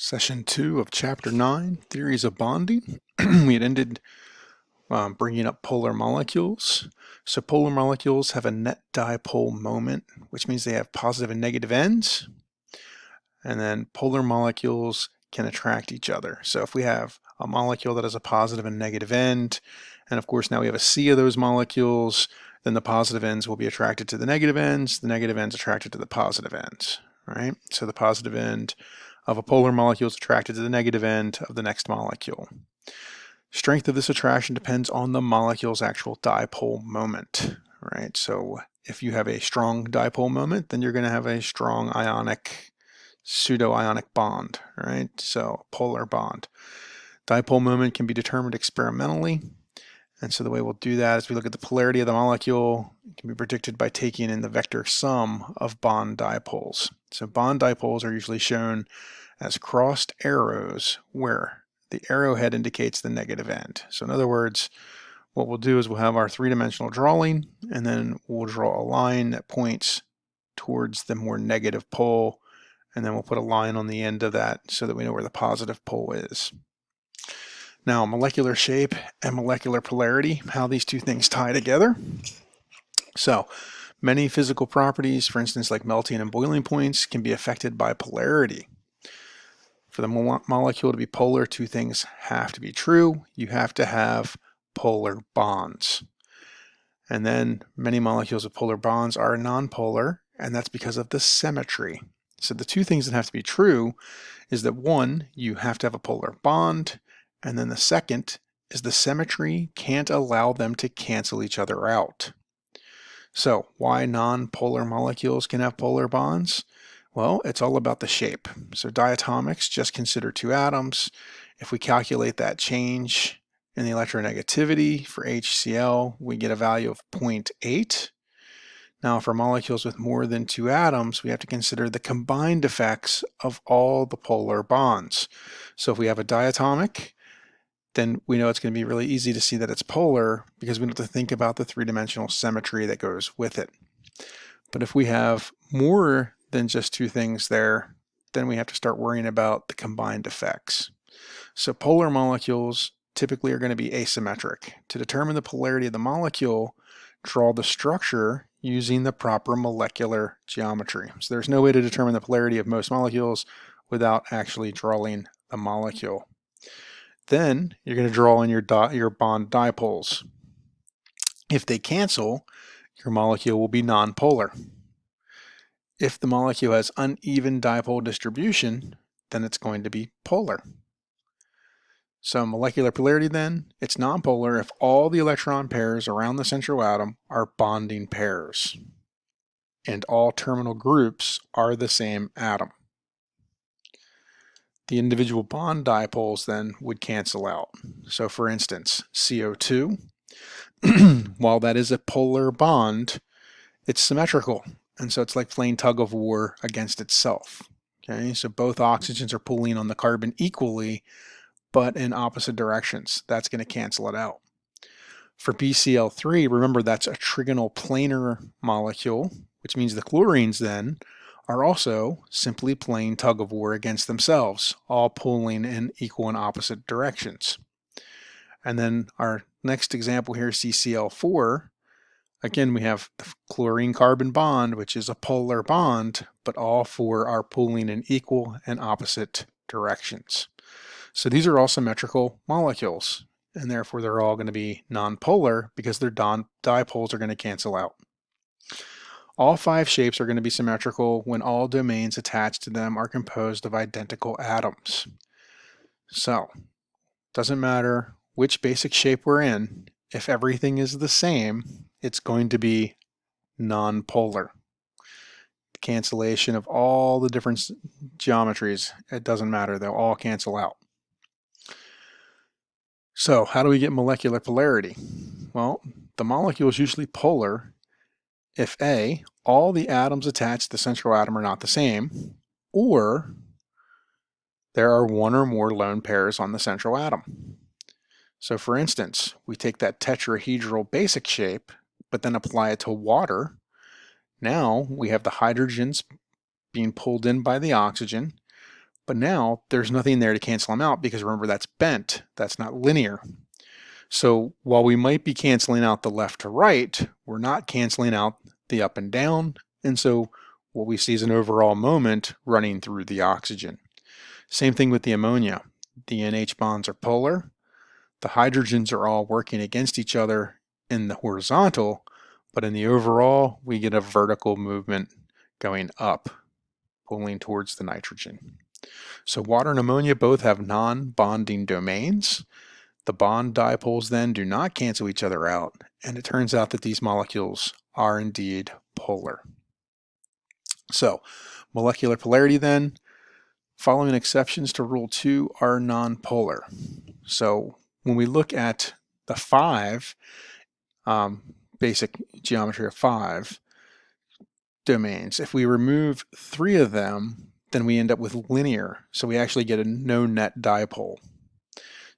Session 2 of Chapter 9, Theories of Bonding. We had ended bringing up polar molecules. So polar molecules have a net dipole moment, which means they have positive and negative ends. And then polar molecules can attract each other. So if we have a molecule that has a positive and negative end, and of course now we have a sea of those molecules, then the positive ends will be attracted to the negative ends attracted to the positive ends, right? So the positive end of a polar molecule is attracted to the negative end of the next molecule. Strength of this attraction depends on the molecule's actual dipole moment, right? So if you have a strong dipole moment, then you're going to have a strong ionic, pseudo-ionic bond, right? So polar bond. Dipole moment can be determined experimentally. And so the way we'll do that is we look at the polarity of the molecule. It can be predicted by taking in the vector sum of bond dipoles. So bond dipoles are usually shown as crossed arrows where the arrowhead indicates the negative end. So in other words, what we'll do is we'll have our three-dimensional drawing, and then we'll draw a line that points towards the more negative pole, and then we'll put a line on the end of that so that we know where the positive pole is. Now, molecular shape and molecular polarity, how these two things tie together. So, many physical properties, for instance, like melting and boiling points, can be affected by polarity. For the molecule to be polar, two things have to be true. You have to have polar bonds. And then many molecules with polar bonds are nonpolar, and that's because of the symmetry. So the two things that have to be true is that one, you have to have a polar bond, and then the second is the symmetry can't allow them to cancel each other out. So why nonpolar molecules can have polar bonds? Well, it's all about the shape. So diatomics, just consider two atoms. If we calculate that change in the electronegativity for HCl, we get a value of 0.8. Now for molecules with more than two atoms, we have to consider the combined effects of all the polar bonds. So if we have a diatomic, then we know it's going to be really easy to see that it's polar because we don't have to think about the three-dimensional symmetry that goes with it. But if we have more than just two things there, then we have to start worrying about the combined effects. So polar molecules typically are going to be asymmetric. To determine the polarity of the molecule, draw the structure using the proper molecular geometry. So there's no way to determine the polarity of most molecules without actually drawing the molecule. Then you're going to draw in your bond dipoles. If they cancel, your molecule will be nonpolar. If the molecule has uneven dipole distribution, then it's going to be polar. So molecular polarity then, it's nonpolar if all the electron pairs around the central atom are bonding pairs and all terminal groups are the same atom. The individual bond dipoles then would cancel out. So for instance, CO2, while that is a polar bond, it's symmetrical. And so it's like playing tug of war against itself. Okay, so both oxygens are pulling on the carbon equally, but in opposite directions. That's going to cancel it out. For BCl3, remember that's a trigonal planar molecule, which means the chlorines then are also simply playing tug of war against themselves, all pulling in equal and opposite directions. And then our next example here, CCl4, again, we have the chlorine-carbon bond, which is a polar bond, but all four are pulling in equal and opposite directions. So these are all symmetrical molecules, and therefore they're all going to be nonpolar because their dipoles are going to cancel out. All five shapes are going to be symmetrical when all domains attached to them are composed of identical atoms. So, doesn't matter which basic shape we're in, if everything is the same, it's going to be nonpolar. Cancellation of all the different geometries, it doesn't matter, they'll all cancel out. So how do we get molecular polarity? Well, the molecule is usually polar if A, all the atoms attached to the central atom are not the same, or there are one or more lone pairs on the central atom. So for instance, we take that tetrahedral basic shape, but then apply it to water. Now we have the hydrogens being pulled in by the oxygen, But now there's nothing there to cancel them out because remember that's bent, that's not linear. So while we might be canceling out the left to right, we're not canceling out the up and down. And so what we see is an overall moment running through the oxygen. Same thing with the ammonia. The NH bonds are polar. The hydrogens are all working against each other in the horizontal, but in the overall, we get a vertical movement going up, pulling towards the nitrogen. So water and ammonia both have non-bonding domains. The bond dipoles then do not cancel each other out, and it turns out that these molecules are indeed polar. So molecular polarity then, following exceptions to Rule 2 are nonpolar. So when we look at the 5, basic geometry of 5 domains, if we remove 3 of them, then we end up with linear. So we actually get a no net dipole.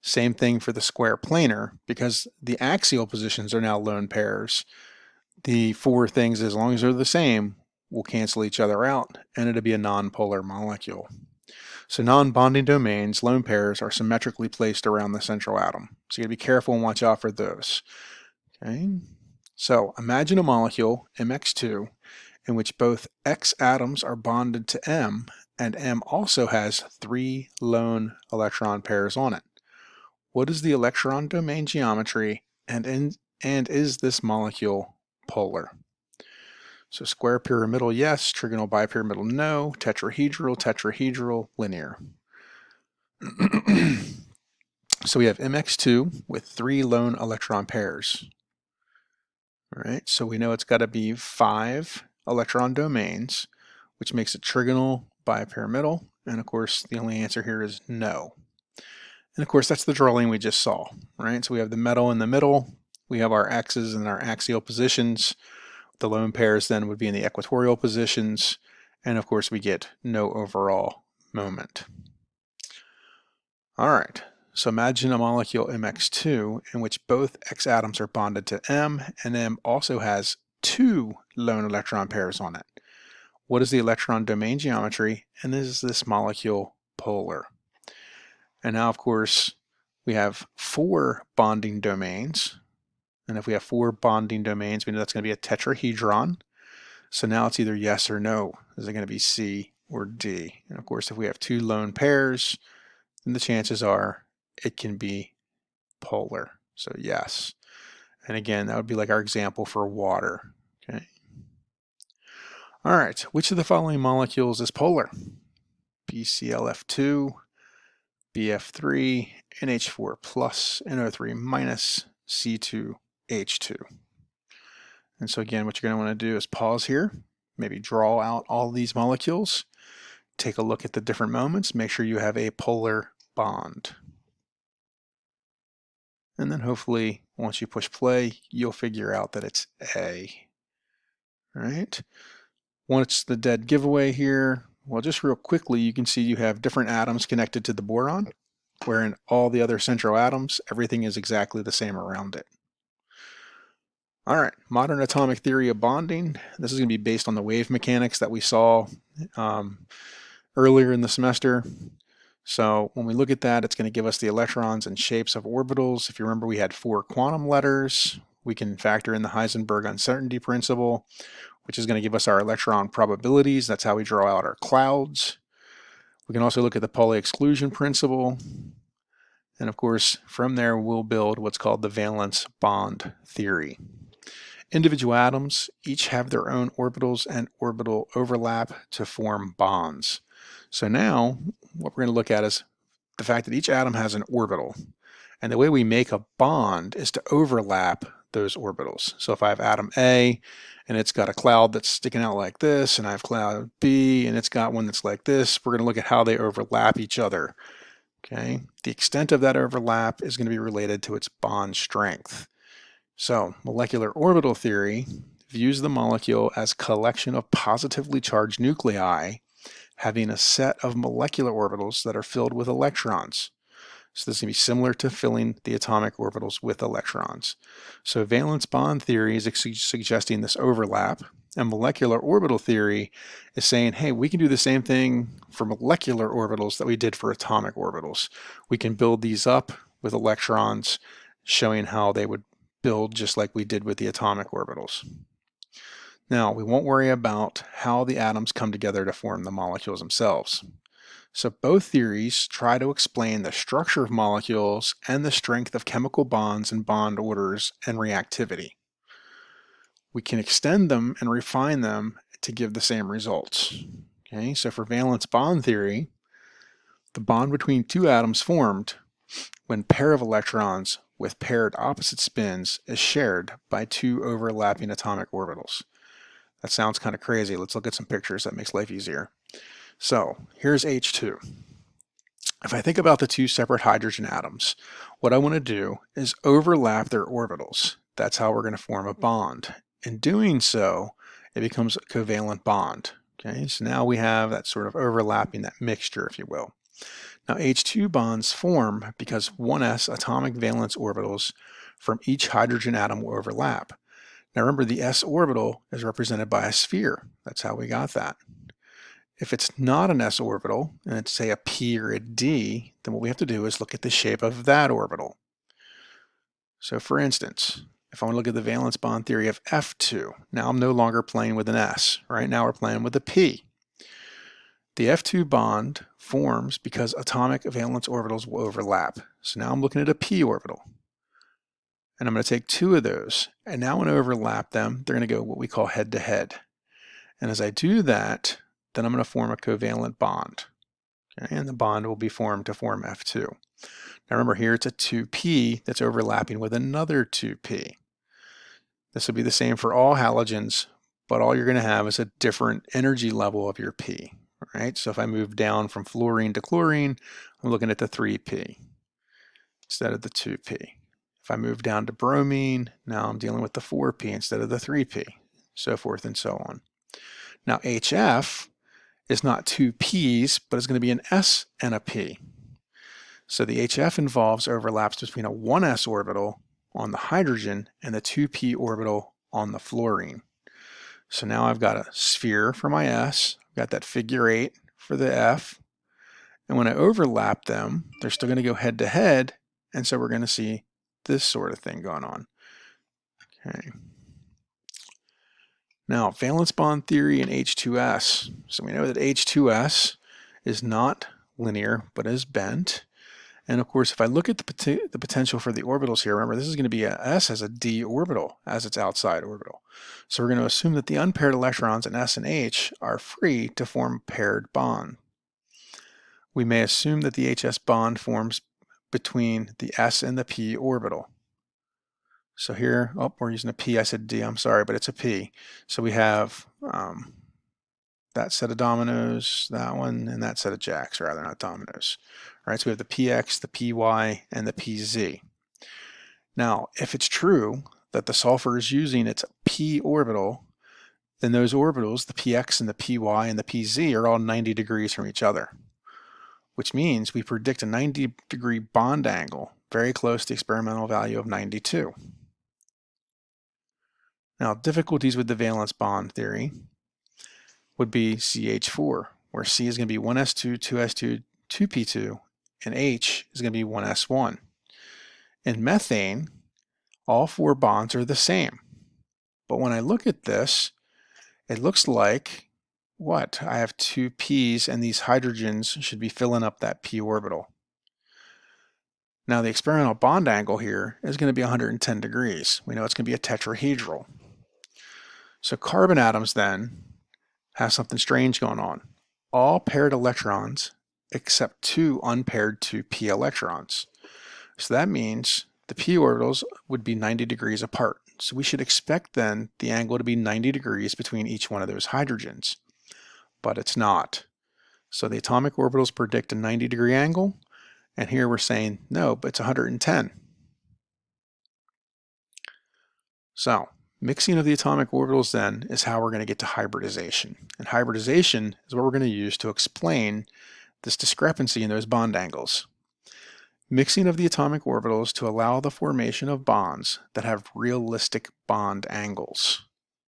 Same thing for the square planar, because the axial positions are now lone pairs. The 4 things, as long as they're the same, will cancel each other out, and it'll be a nonpolar molecule. So non-bonding domains, lone pairs, are symmetrically placed around the central atom. So you gotta be careful and watch out for those. Okay. So imagine a molecule, MX2, in which both X atoms are bonded to M, and M also has 3 lone electron pairs on it. What is the electron domain geometry, and is this molecule polar? So square pyramidal, yes. Trigonal bipyramidal, no. Tetrahedral, linear. So we have MX2 with 3 lone electron pairs. All right, so we know it's got to be 5 electron domains, which makes it trigonal bipyramidal. And of course, the only answer here is no. And of course, that's the drawing we just saw, right? So we have the metal in the middle. We have our X's and our axial positions. The lone pairs then would be in the equatorial positions. And of course, we get no overall moment. All right, so imagine a molecule MX2 in which both X atoms are bonded to M, and M also has 2 lone electron pairs on it. What is the electron domain geometry, and is this molecule polar? And now, of course, we have 4 bonding domains. And if we have 4 bonding domains, we know that's going to be a tetrahedron. So now it's either yes or no. Is it going to be C or D? And of course, if we have 2 lone pairs, then the chances are it can be polar. So yes. And again, that would be like our example for water. Okay. All right. Which of the following molecules is polar? BClF2, BF3, NH4+, NO3-, C2H2. And so again, what you're going to want to do is pause here, maybe draw out all these molecules, take a look at the different moments, make sure you have a polar bond. And then hopefully, once you push play, you'll figure out that it's A. All right. Once the dead giveaway here, well, just real quickly, you can see you have different atoms connected to the boron, where in all the other central atoms, everything is exactly the same around it. All right, modern atomic theory of bonding. This is going to be based on the wave mechanics that we saw earlier in the semester. So when we look at that, it's going to give us the electrons and shapes of orbitals. If you remember, we had 4 quantum letters. We can factor in the Heisenberg uncertainty principle, which is going to give us our electron probabilities. That's how we draw out our clouds. We can also look at the Pauli exclusion principle. And of course, from there, we'll build what's called the valence bond theory. Individual atoms each have their own orbitals and orbital overlap to form bonds. So now what we're going to look at is the fact that each atom has an orbital. And the way we make a bond is to overlap those orbitals. So if I have atom A and it's got a cloud that's sticking out like this, and I have cloud B and it's got one that's like this, we're going to look at how they overlap each other. Okay, the extent of that overlap is going to be related to its bond strength. So molecular orbital theory views the molecule as a collection of positively charged nuclei having a set of molecular orbitals that are filled with electrons. So this is going to be similar to filling the atomic orbitals with electrons. So valence bond theory is suggesting this overlap. And molecular orbital theory is saying, hey, we can do the same thing for molecular orbitals that we did for atomic orbitals. We can build these up with electrons, showing how they would build just like we did with the atomic orbitals. Now, we won't worry about how the atoms come together to form the molecules themselves. So both theories try to explain the structure of molecules and the strength of chemical bonds and bond orders and reactivity. We can extend them and refine them to give the same results. Okay, so for valence bond theory, the bond between two atoms formed when a pair of electrons with paired opposite spins is shared by two overlapping atomic orbitals. That sounds kind of crazy. Let's look at some pictures. That makes life easier. So here's H2. If I think about the two separate hydrogen atoms, what I want to do is overlap their orbitals. That's how we're going to form a bond. In doing so, it becomes a covalent bond. Okay, so now we have that sort of overlapping, that mixture, if you will. Now H2 bonds form because 1s atomic valence orbitals from each hydrogen atom will overlap. Now remember, the s orbital is represented by a sphere. That's how we got that. If it's not an s orbital, and it's say a p or a d, then what we have to do is look at the shape of that orbital. So for instance, if I want to look at the valence bond theory of F2, now I'm no longer playing with an S. Right now we're playing with a P. The F2 bond forms because atomic valence orbitals will overlap. So now I'm looking at a P orbital. And I'm going to take two of those, and now when I overlap them, they're going to go what we call head-to-head. And as I do that, then I'm going to form a covalent bond. Okay? And the bond will be formed to form F2. Now remember, here it's a 2p that's overlapping with another 2p. This will be the same for all halogens, but all you're going to have is a different energy level of your p. Right? So if I move down from fluorine to chlorine, I'm looking at the 3p instead of the 2p. If I move down to bromine, now I'm dealing with the 4p instead of the 3p, so forth and so on. Now HF is not two p's, but it's going to be an s and a p. So the HF involves overlaps between a 1s orbital on the hydrogen and the 2p orbital on the fluorine. So now I've got a sphere for my s, I've got that figure 8 for the f, and when I overlap them, they're still going to go head to head, and so we're going to see this sort of thing going on. Okay. Now, valence bond theory and H2S. So we know that H2S is not linear, but is bent. And of course, if I look at the potential for the orbitals here, remember this is going to be a S as a d orbital as its outside orbital. So we're going to assume that the unpaired electrons in S and H are free to form a paired bond. We may assume that the HS bond forms between the S and the P orbital. So here, oh, we're using a P, I said D, I'm sorry, but it's a P. So we have that set of dominoes, that one, and that set of jacks, or rather not dominoes. All right, so we have the PX, the PY, and the PZ. Now, if it's true that the sulfur is using its P orbital, then those orbitals, the PX and the PY and the PZ, are all 90 degrees from each other, which means we predict a 90-degree bond angle, very close to the experimental value of 92. Now, difficulties with the valence bond theory would be CH4, where C is going to be 1s2, 2s2, 2p2, and H is going to be 1s1. In methane, all four bonds are the same. But when I look at this, it looks like, what? I have two P's, and these hydrogens should be filling up that P orbital. Now, the experimental bond angle here is going to be 110 degrees. We know it's going to be a tetrahedral. So carbon atoms then have something strange going on. All paired electrons except two unpaired 2p electrons. So that means the p orbitals would be 90 degrees apart. So we should expect then the angle to be 90 degrees between each one of those hydrogens. But it's not. So the atomic orbitals predict a 90-degree angle, and here we're saying no, but it's 110. So mixing of the atomic orbitals then is how we're going to get to hybridization. And hybridization is what we're going to use to explain this discrepancy in those bond angles. Mixing of the atomic orbitals to allow the formation of bonds that have realistic bond angles.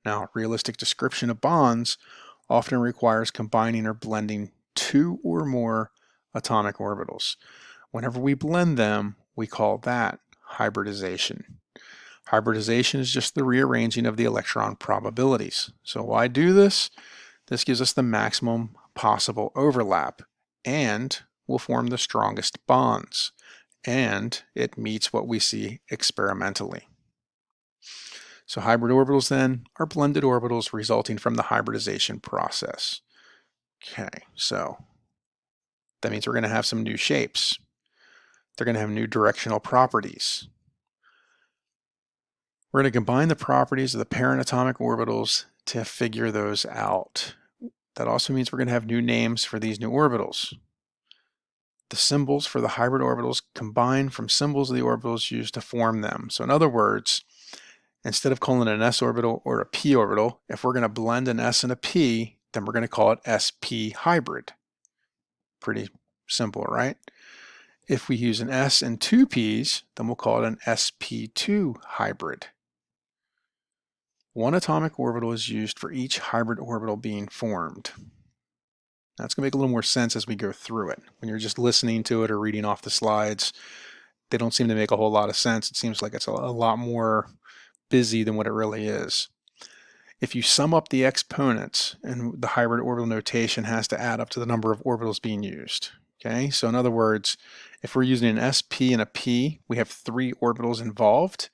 Now, realistic description of bonds often requires combining or blending two or more atomic orbitals. Whenever we blend them, we call that hybridization. Hybridization is just the rearranging of the electron probabilities. So why do this? This gives us the maximum possible overlap and will form the strongest bonds, and it meets what we see experimentally. So hybrid orbitals then are blended orbitals resulting from the hybridization process. Okay, so that means we're going to have some new shapes. They're going to have new directional properties. We're going to combine the properties of the parent atomic orbitals to figure those out. That also means we're going to have new names for these new orbitals. The symbols for the hybrid orbitals combine from symbols of the orbitals used to form them. So in other words, instead of calling it an s orbital or a p orbital, if we're going to blend an s and a p, then we're going to call it sp hybrid. Pretty simple, right? If we use an s and two p's, then we'll call it an sp2 hybrid. One atomic orbital is used for each hybrid orbital being formed. That's going to make a little more sense as we go through it. When you're just listening to it or reading off the slides, they don't seem to make a whole lot of sense. It seems like it's a lot more busy than what it really is. If you sum up the exponents, and the hybrid orbital notation has to add up to the number of orbitals being used. Okay, so in other words, if we're using an sp and a p, we have 3 orbitals involved,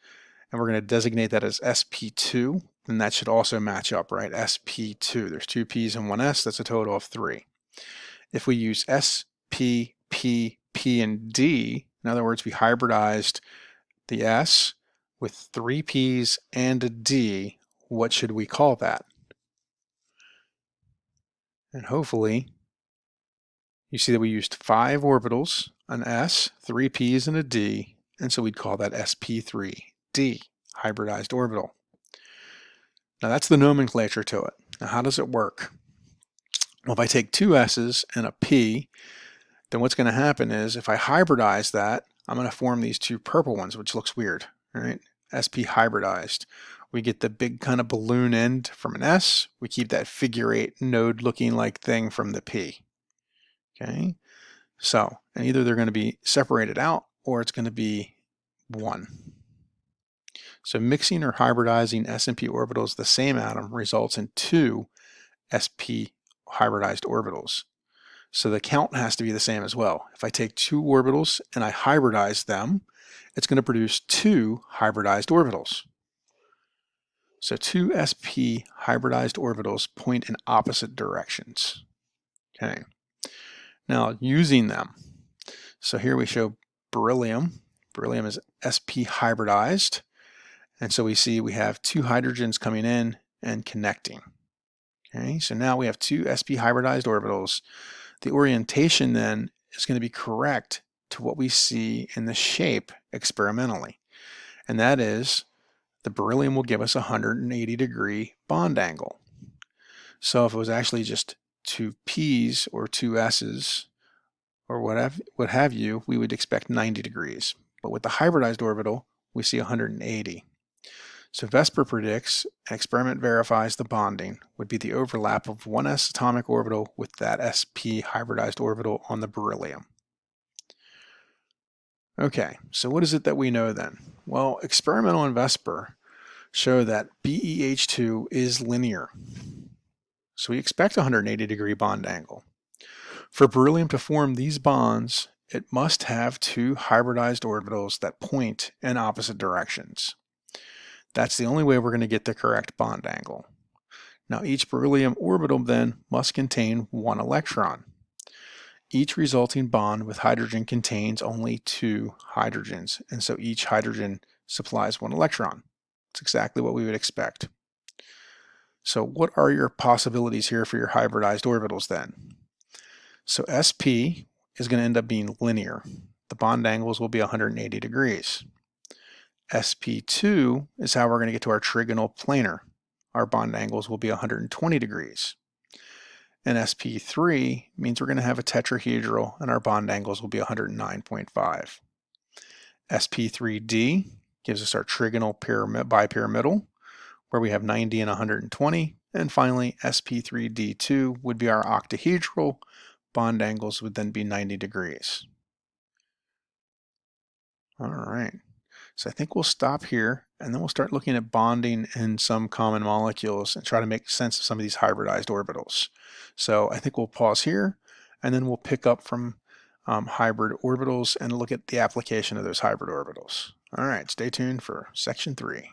and we're going to designate that as sp2, then that should also match up, right? sp2, there's 2 p's and 1 s, that's a total of 3. If we use sp, p, p, and d, in other words, we hybridized the s with 3 p's and a d, what should we call that? And hopefully you see that we used 5 orbitals, an s, 3 p's, and a d, and so we'd call that sp3d, hybridized orbital. Now that's the nomenclature to it. Now how does it work? Well, if I take 2 s's and a p, then what's going to happen is if I hybridize that, I'm going to form these 2 purple ones, which looks weird, right? sp hybridized. We get the big kind of balloon end from an s. We keep that figure 8 node looking like thing from the p. Okay, so, and either they're going to be separated out or it's going to be 1. So mixing or hybridizing s and p orbitals of the same atom results in 2 sp hybridized orbitals. So the count has to be the same as well. If I take 2 orbitals and I hybridize them, it's going to produce 2 hybridized orbitals. So 2 sp hybridized orbitals point in opposite directions. Okay. Now using them. So here we show beryllium. Beryllium is sp hybridized. And so we see we have 2 hydrogens coming in and connecting. Okay, so now we have 2 sp hybridized orbitals. The orientation then is going to be correct to what we see in the shape experimentally. And that is the beryllium will give us a 180-degree bond angle. So if it was actually just 2 p's or 2 s's or what have you, we would expect 90 degrees. But with the hybridized orbital, we see 180. So Vesper predicts, and experiment verifies the bonding, would be the overlap of 1s atomic orbital with that sp hybridized orbital on the beryllium. Okay, so what is it that we know then? Well, experimental and Vesper show that BeH2 is linear. So we expect a 180-degree bond angle. For beryllium to form these bonds, it must have 2 hybridized orbitals that point in opposite directions. That's the only way we're going to get the correct bond angle. Now each beryllium orbital then must contain 1 electron. Each resulting bond with hydrogen contains only 2 hydrogens, and so each hydrogen supplies 1 electron. That's exactly what we would expect. So what are your possibilities here for your hybridized orbitals then? So sp is going to end up being linear. The bond angles will be 180 degrees. sp2 is how we're going to get to our trigonal planar. Our bond angles will be 120 degrees. And sp3 means we're going to have a tetrahedral and our bond angles will be 109.5. sp3d gives us our trigonal bipyramidal where we have 90 and 120. And finally, sp3d2 would be our octahedral. Bond angles would then be 90 degrees. All right. So I think we'll stop here, and then we'll start looking at bonding in some common molecules and try to make sense of some of these hybridized orbitals. So I think we'll pause here, and then we'll pick up from hybrid orbitals and look at the application of those hybrid orbitals. All right, stay tuned for section 3.